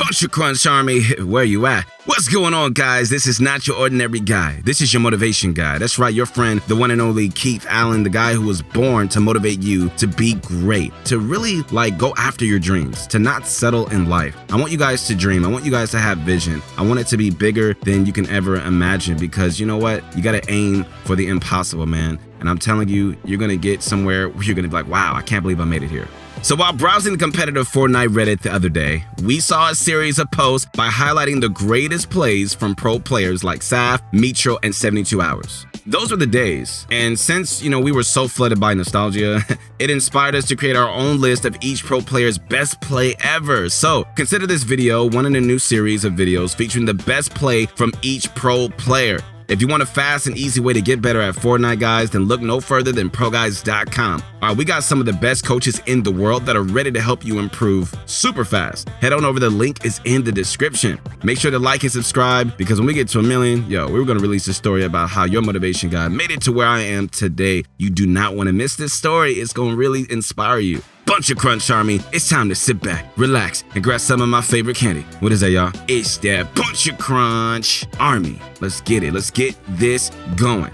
Bunch of Crunch Army, where you at? What's going on, guys? This is not your ordinary guy. This is your motivation guy. That's right, your friend, the one and only Keith Allen, the guy who was born to motivate you to be great, to really go after your dreams, to not settle in life. I want you guys to dream. I want you guys to have vision. I want it to be bigger than you can ever imagine, because you know what? You got to aim for the impossible, man. And I'm telling you, you're going to get somewhere where you're going to be like, wow, I can't believe I made it here. So while browsing the competitive Fortnite Reddit the other day, we saw a series of posts by highlighting the greatest plays from pro players like Saf, Mitro, and 72 Hours. Those were the days, and since, we were so flooded by nostalgia, it inspired us to create our own list of each pro player's best play ever. So consider this video one in a new series of videos featuring the best play from each pro player. If you want a fast and easy way to get better at Fortnite, guys, then look no further than ProGuides.com. All right, we got some of the best coaches in the world that are ready to help you improve super fast. Head on over, the link is in the description. Make sure to like and subscribe, because when we get to 1 million, we're going to release a story about how your motivation guy made it to where I am today. You do not want to miss this story. It's going to really inspire you. Bunch of Crunch Army, it's time to sit back, relax, and grab some of my favorite candy. What is that, y'all? It's that Bunch of Crunch Army. Let's get it. Let's get this going.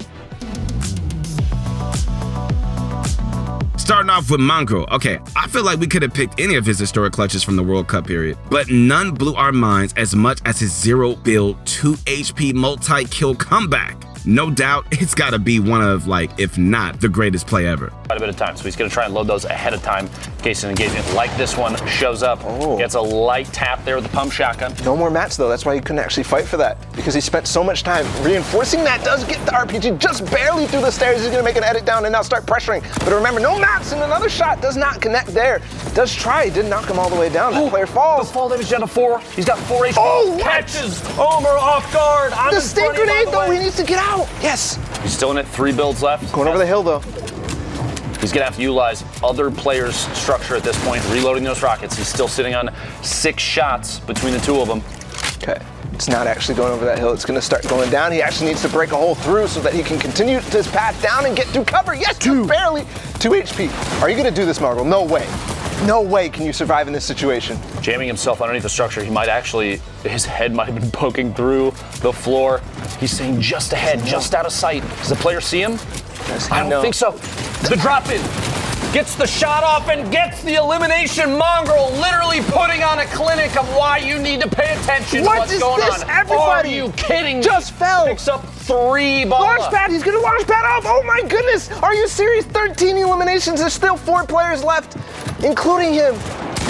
Starting off with Mongrel. Okay, I feel like we could have picked any of his historic clutches from the World Cup period, but none blew our minds as much as his 0 build 2 HP multi-kill comeback. No doubt, it's got to be one of, if not the greatest play ever. Quite a bit of time, so he's going to try and load those ahead of time in case an engagement like this one shows up. Gets a light tap there with the pump shotgun. No more mats, though. That's why he couldn't actually fight for that, because he spent so much time reinforcing that. Does get the RPG just barely through the stairs. He's going to make an edit down and now start pressuring. But remember, no mats, and another shot does not connect there. Does try, did knock him all the way down. That player falls. The fall damage down to 4. He's got 4 HP. Oh, catches Omer off guard. The stink grenade, though, he needs to get out. Yes. He's still in it, 3 builds left. Going over the hill, though. He's gonna have to utilize other players' structure at this point, reloading those rockets. He's still sitting on 6 shots between the two of them. Okay, it's not actually going over that hill. It's gonna start going down. He actually needs to break a hole through so that he can continue his path down and get through cover. Yes, just barely. 2 HP. Are you gonna do this, Margot? No way. No way can you survive in this situation. Jamming himself underneath the structure, he might actually, his head might have been poking through the floor. He's staying just ahead, just out of sight. Does the player see him? Yes, I don't think so. The drop in. Gets the shot off and gets the elimination. Mongrel literally putting on a clinic of why you need to pay attention to what's going on. Everybody? Are you kidding me? Just fell. Picks up 3 balls. Launchpad, he's gonna launchpad off. Oh my goodness. Are you serious? 13 eliminations. There's still 4 players left, including him.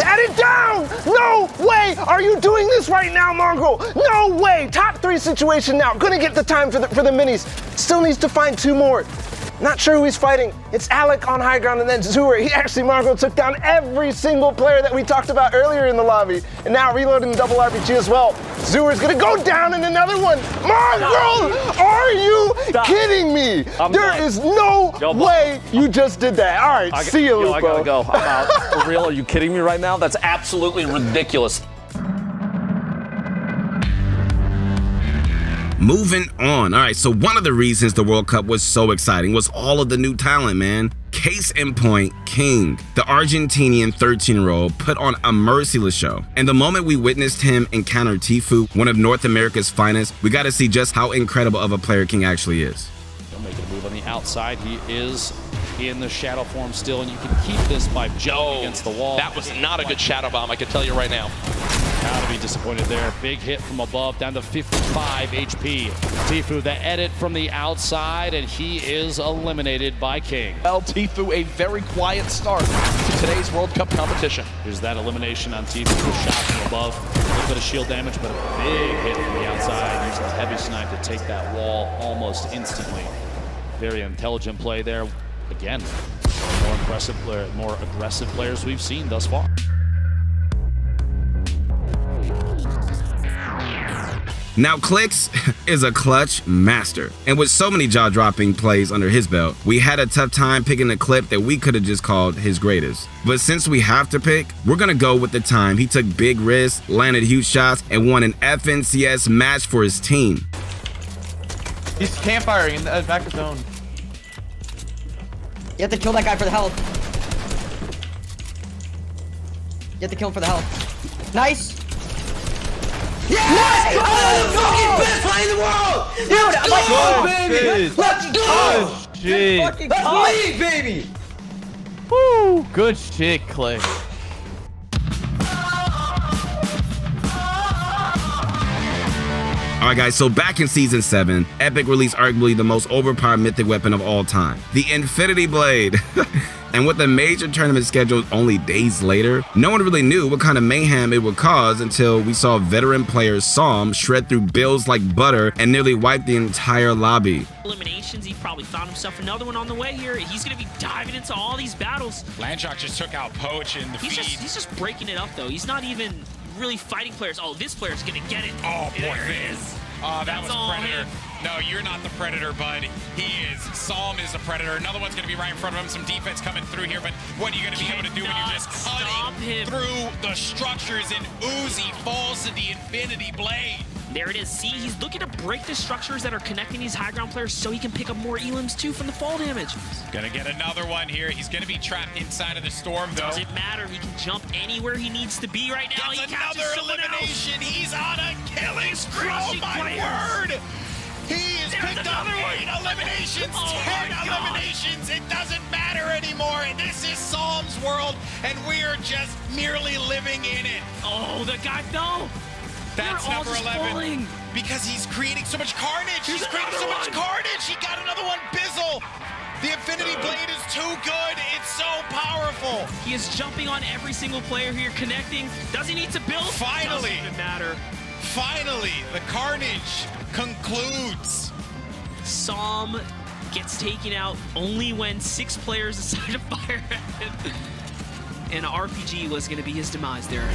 Add it down! No way are you doing this right now, Mongrel! No way! Top 3 situation now. Gonna get the time for the minis. Still needs to find 2 more. Not sure who he's fighting. It's Alec on high ground and then Zur. Mongrel took down every single player that we talked about earlier in the lobby. And now reloading the double RPG as well. Zur's gonna go down in another one. Mongrel, are you kidding me? There is no way you just did that. All right, see you, Lupo. I gotta go. I'm out. For real, are you kidding me right now? That's absolutely ridiculous. Moving on. All right, so one of the reasons the World Cup was so exciting was all of the new talent, man. Case in point, King, the Argentinian 13-year-old, put on a merciless show. And the moment we witnessed him encounter Tfue, one of North America's finest, we got to see just how incredible of a player King actually is. He'll make a move on the outside. He is in the shadow form still, and you can keep this by jumping against the wall. That was not a good shadow bomb, I can tell you right now. Gotta be disappointed there. Big hit from above, down to 55 HP. Tfue, the edit from the outside, and he is eliminated by King. Well, Tfue, a very quiet start to today's World Cup competition. Here's that elimination on Tfue, a shot from above. A little bit of shield damage, but a big hit from the outside. Using the heavy snipe to take that wall almost instantly. Very intelligent play there. Again, more aggressive players we've seen thus far. Now, Clicks is a clutch master, and with so many jaw-dropping plays under his belt, we had a tough time picking a clip that we could have just called his greatest. But since we have to pick, we're gonna go with the time he took big risks, landed huge shots, and won an FNCS match for his team. He's campfiring in the back of zone. You have to kill that guy for the health. You have to kill him for the health. Nice. Yes! Oh, the fucking best play in the world! Dude, I'm like, oh, baby! Let's go! Shit. Let's leave, baby! Woo! Good shit, Clay. Alright guys, so back in Season 7, Epic released arguably the most overpowered mythic weapon of all time, the Infinity Blade. And with the major tournament scheduled only days later, no one really knew what kind of mayhem it would cause until we saw veteran player Psalm shred through builds like butter and nearly wipe the entire lobby. Eliminations, he probably found himself another one on the way here. He's going to be diving into all these battles. Landshock just took out Poach in the feed. He's just breaking it up, though. He's not even really fighting players. Oh, this player's going to get it. Oh, boy. There it is. Oh, that That's was all Predator. him. No, you're not the Predator, bud. He is. Psalm is the Predator. Another one's going to be right in front of him. Some defense coming through here, but what are you going to be able to do when you're just cutting through the structures and Uzi falls to the Infinity Blade? There it is. See, he's looking to break the structures that are connecting these high ground players so he can pick up more elims, too, from the fall damage. Gonna get another one here. He's gonna be trapped inside of the storm, though. Doesn't matter. He can jump anywhere he needs to be right now. Gets another elimination. He's on a killing spree. Oh, my word. He has picked up 8 eliminations, 10 eliminations. It doesn't matter anymore. This is Psalm's world, and we are just merely living in it. Oh, the guy, no. That's number 11. Because he's creating so much carnage. He's creating so much carnage. He got another one, Bizzle. The Infinity Blade is too good. It's so powerful. He is jumping on every single player here, connecting. Does he need to build? Finally. Doesn't even matter. Finally, the carnage concludes. Psalm gets taken out only when 6 players decide to fire at him. And RPG was going to be his demise there.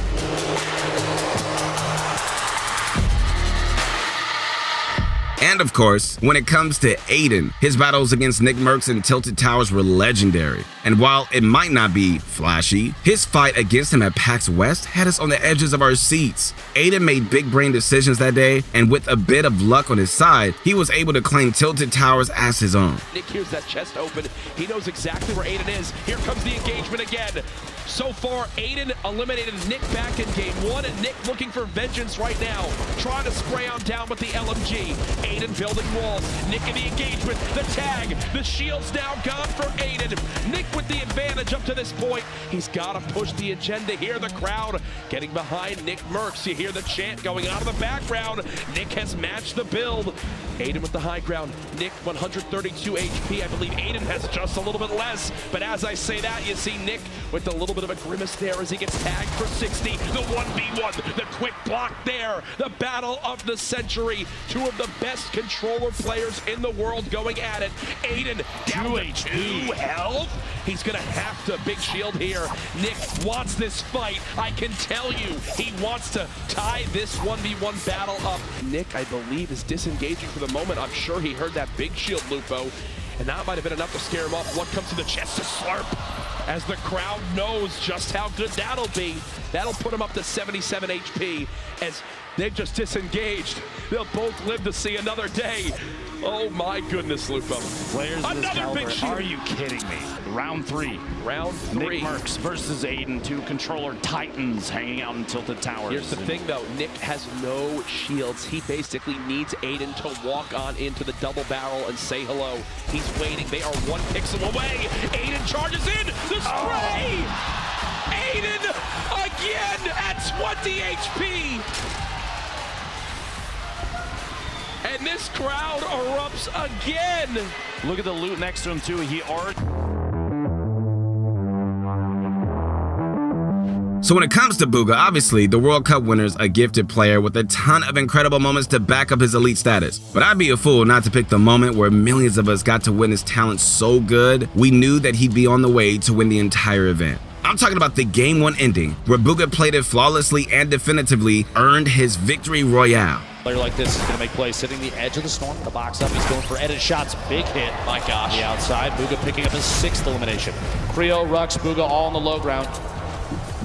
And of course, when it comes to Aiden, his battles against Nick Mercs and Tilted Towers were legendary. And while it might not be flashy, his fight against him at PAX West had us on the edges of our seats. Aiden made big brain decisions that day, and with a bit of luck on his side, he was able to claim Tilted Towers as his own. Nick hears that chest open. He knows exactly where Aiden is. Here comes the engagement again. So far, Aiden eliminated Nick back in game 1, and Nick looking for vengeance right now. Trying to spray on down with the LMG. Aiden building walls. Nick in the engagement. The tag. The shield's now gone for Aiden. Nick with the advantage up to this point. He's got to push the agenda here. The crowd getting behind Nick Mercs. You hear the chant going on in the background. Nick has matched the build. Aiden with the high ground. Nick 132 HP. I believe Aiden has just a little bit less. But as I say that, you see Nick with a little bit of a grimace there as he gets tagged for 60. The 1v1, the quick block there. The battle of the century. 2 of the best controller players in the world going at it. Aiden down to 2 health. He's gonna have to big shield here. Nick wants this fight. I can tell you, he wants to tie this 1v1 battle up. Nick, I believe, is disengaging for the moment. I'm sure he heard that big shield, Lupo, and that might have been enough to scare him off. What comes to the chest to slurp? As the crowd knows just how good that'll be. That'll put him up to 77 HP as they've just disengaged. They'll both live to see another day. Oh my goodness, Lupo. Players of this caliber, are you kidding me? Round 3. Round 3. Nick Mercs versus Aiden, 2 controller titans hanging out in Tilted Towers. Here's the thing though, Nick has no shields. He basically needs Aiden to walk on into the double barrel and say hello. He's waiting, they are 1 pixel away. Aiden charges in, the spray! Aiden again at 20 HP! And this crowd erupts again. Look at the loot next to him too. He already... So when it comes to bugha, obviously the World Cup winner's a gifted player with a ton of incredible moments to back up his elite status. But I'd be a fool not to pick the moment where millions of us got to witness talent so good, we knew that he'd be on the way to win the entire event. I'm talking about the Game 1 ending, where bugha played it flawlessly and definitively earned his victory royale. Player like this is going to make plays, sitting the edge of the storm, the box up. He's going for edit shots. Big hit. My gosh. The outside. Bugha picking up his 6th elimination. Creo, Rux, Bugha all on the low ground.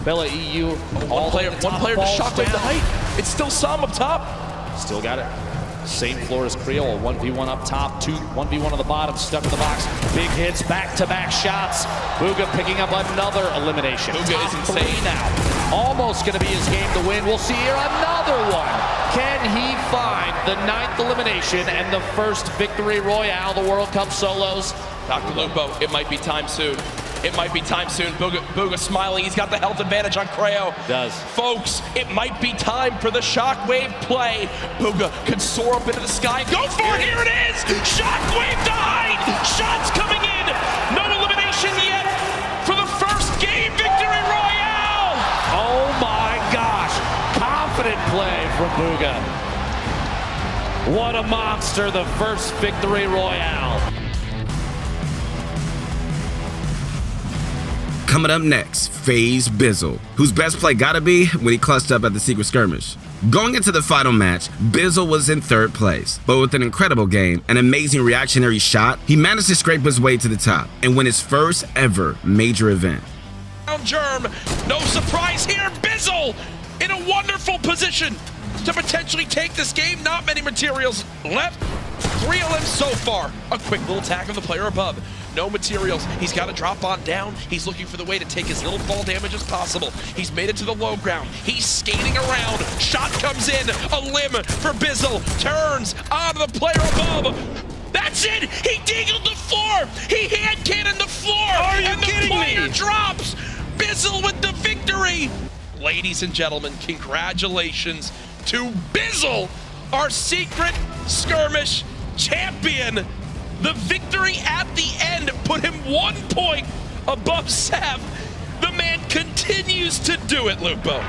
Bella EU. One player to shockwave the height. It's still Psalm up top. Still got it. Same floor as Creole, 1v1 up top, 1v1 on the bottom, stuck in the box. Big hits, back-to-back shots. Bugha picking up another elimination. Bugha is insane now. Almost going to be his game to win. We'll see here another one. Can he find the 9th elimination and the first victory royale, the World Cup solos? Dr. Lupo, it might be time soon. It might be time soon. Bugha smiling. He's got the health advantage on Creo. Does. Folks, it might be time for the shockwave play. Bugha can soar up into the sky. Go for it. Here it is. Shockwave died. Shots coming in. No elimination yet for the first game victory royale. Oh my gosh. Confident play from Bugha. What a monster. The first victory royale. Coming up next, FaZe Bizzle, whose best play gotta be when he clutched up at the secret skirmish. Going into the final match, Bizzle was in 3rd place, but with an incredible game, an amazing reactionary shot, he managed to scrape his way to the top and win his first ever major event. Germ, no surprise here, Bizzle in a wonderful position to potentially take this game. Not many materials left. 3 LMs so far. A quick little tag on the player above. No materials. He's got to drop on down. He's looking for the way to take as little fall damage as possible. He's made it to the low ground. He's skating around. Shot comes in. A limb for Bizzle. Turns on the player above. That's it! He dingled the floor! He hand cannoned the floor! Are you and the kidding player me? drops! Bizzle with the victory! Ladies and gentlemen, congratulations to Bizzle, our secret skirmish champion. The victory at the end put him 1 point above Sav. The man continues to do it, Lupo.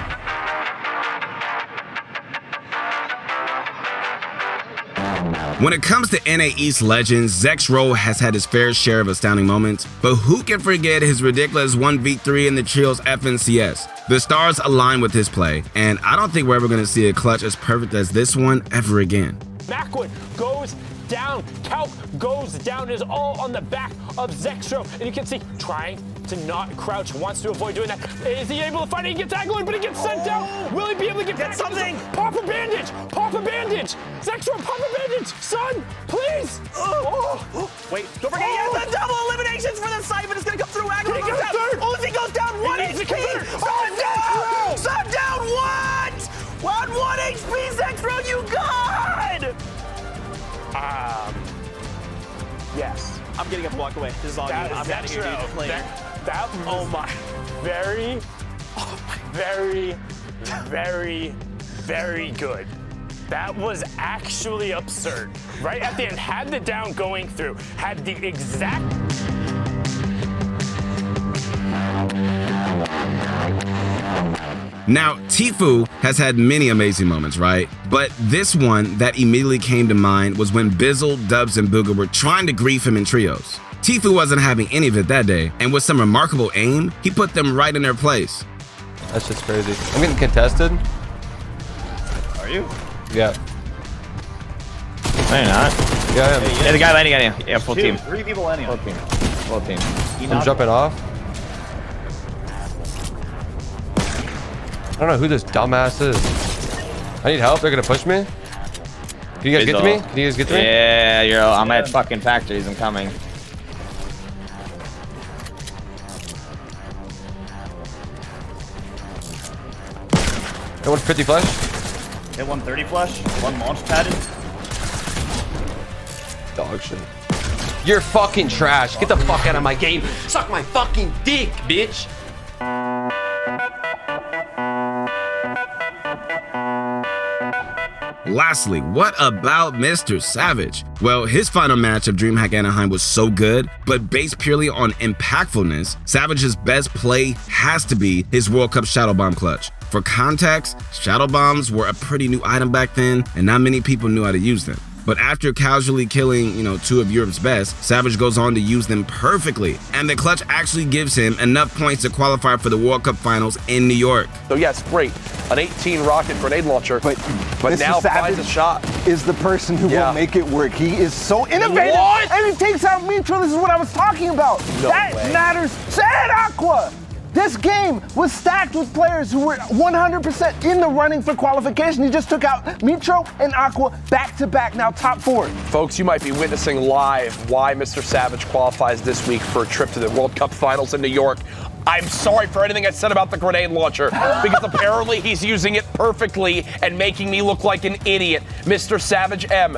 When it comes to NA East legends, Zexrow has had his fair share of astounding moments, but who can forget his ridiculous 1v3 in the Trios FNCS? The stars align with his play, and I don't think we're ever going to see a clutch as perfect as this one ever again. Backwood goes down. Calc goes down. It is all on the back of Zexrow. And you can see trying to not crouch, wants to avoid doing that. Is he able to fight it? He gets angled, but he gets sent down. Will he be able to get back something? Pop a bandage. Pop a bandage. Zexrow, pop a bandage. Son, please. Wait, don't forget he has the double eliminations for the site, but it's going to come through. Agro goes down. Uzi goes down 1 HP. Son down what? 1 HP, Zexrow, you god! Yes. I'm getting up and walk away. This is all you. I'm out of here, dude. Playing. That oh my, very, very good. That was actually absurd. Right at the end, had the down going through, had the exact. Now, Tfue has had many amazing moments, right? But this one that immediately came to mind was when Bizzle, Dubs, and Bugha were trying to grief him in trios. Tfue wasn't having any of it that day, and with some remarkable aim, he put them right in their place. That's just crazy. I'm getting contested. Are you? Yeah. No, you're not. Yeah, I am. Yeah, the guy landing on you. Yeah, full team. 3 people landing on you. Full team. I'm jumping off. I don't know who this dumbass is. I need help. They're gonna push me. Can you guys get to me? Can you guys get to me? Yeah, I'm at fucking factories. I'm coming. Hit 150 flash. Hit 130 flash. 1 launch padded. Dog shit. You're fucking trash. Get the fuck out of my game. Suck my fucking dick, bitch. Lastly, what about Mr. Savage? Well, his final match of DreamHack Anaheim was so good, but based purely on impactfulness, Savage's best play has to be his World Cup Shadow Bomb clutch. For context, Shadow Bombs were a pretty new item back then, and not many people knew how to use them. But after casually killing, 2 of Europe's best, Savage goes on to use them perfectly. And the clutch actually gives him enough points to qualify for the World Cup Finals in New York. So yes, great. An 18 rocket grenade launcher, but now finds a shot. Is the person who will make it work. He is so innovative. What? And he takes out Mitro. This is what I was talking about. No that way. matters. Say it, Aqua. This game was stacked with players who were 100% in the running for qualification. He just took out Mitro and Aqua back to back, now top 4. Folks, you might be witnessing live why Mr. Savage qualifies this week for a trip to the World Cup Finals in New York. I'm sorry for anything I said about the grenade launcher, because apparently he's using it perfectly and making me look like an idiot. Mr. Savage M.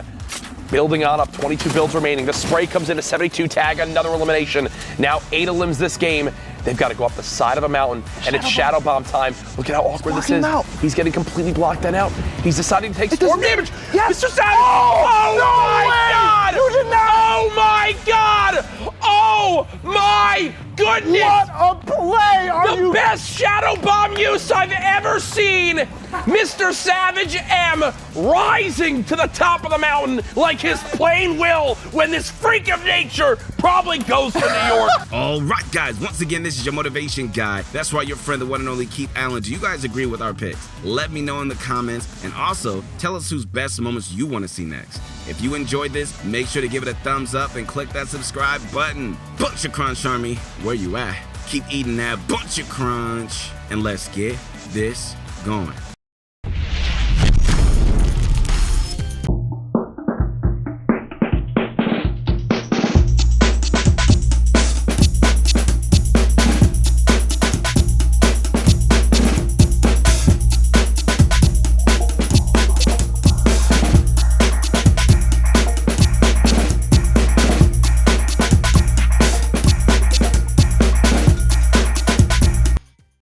Building on up, 22 builds remaining. The spray comes in a 72 tag, another elimination. Now 8 elims this game. They've got to go up the side of a mountain, and it's Shadow Bomb time. Look at how awkward this is. He's getting completely blocked that out. He's deciding to take storm damage. Yes. Mr. Savage! Oh my God! You did not! Oh my God! Oh my goodness! What a play! The best Shadow Bomb use I've ever seen! Mr. Savage M rising to the top of the mountain like his plain will when this freak of nature probably goes to New York. All right, guys, once again, this is your motivation guy. That's right, your friend, the one and only Keith Allen. Do you guys agree with our picks? Let me know in the comments, and also tell us whose best moments you want to see next. If you enjoyed this, make sure to give it a thumbs up and click that subscribe button. Bunch of Crunch Army, where you at? Keep eating that bunch of crunch, and let's get this going.